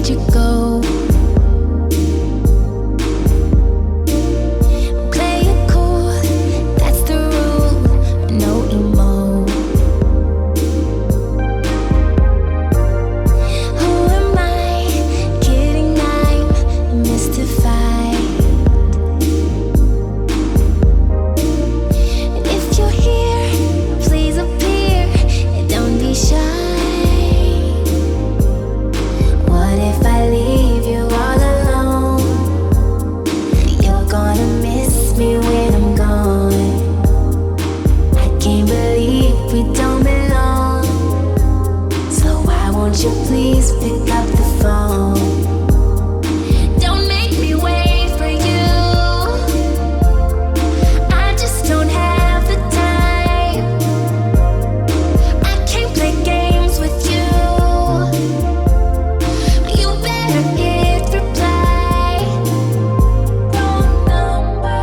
made you go. Play it cool, that's the rule. No emo. Who am I? Kidding, I'm mystified. If you're here, please appear. Don't be shy. What if I leave you all alone? You're gonna miss me when I'm gone. I can't believe we don't belong. So why won't you please pick up the phone? Don't make me wait for you. I just don't have the time. I can't play games with you. You better hit reply. Wrong number.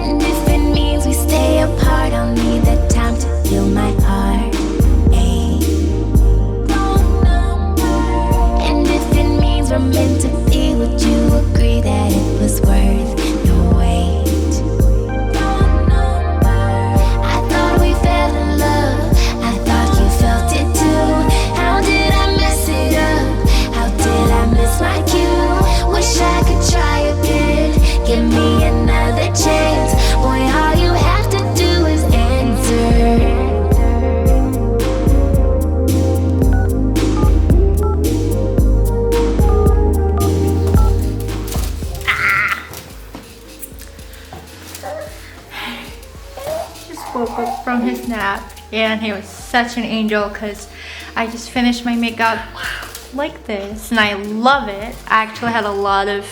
And if it means we stay apart, I'll need the time to feel my heart. Ay. Wrong number. And if it means we're meant to be, would you agree that it was worth the wait? Wrong number. I thought we fell in love. I thought you felt it too. How did I mess it up? How did I miss my cue? Wish I could try again. Give me another chance. Boy, all you have to do is answer. Just woke up from his nap and he was such an angel because I just finished my makeup like this and I love it. I actually had a lot of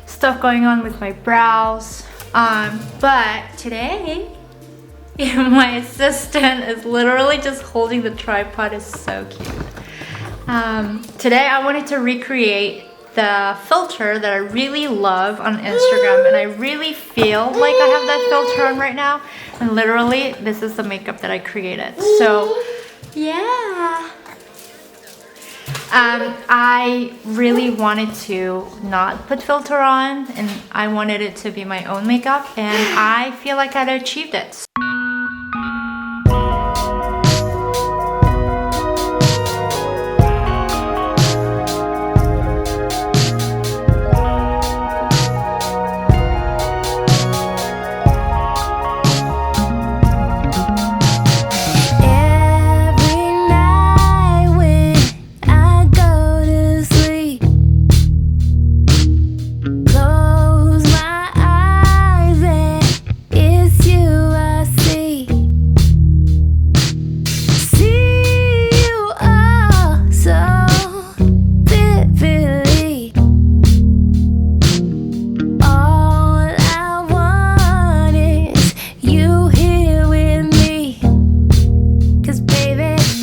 stuff going on with my brows, but today my assistant is literally just holding the tripod. It's so cute. Today I wanted to recreate the filter that I really love on Instagram, and I really feel like I have that filter on right now, and literally this is the makeup that I created. So yeah, I really wanted to not put filter on and I wanted it to be my own makeup, and I feel like I achieved it.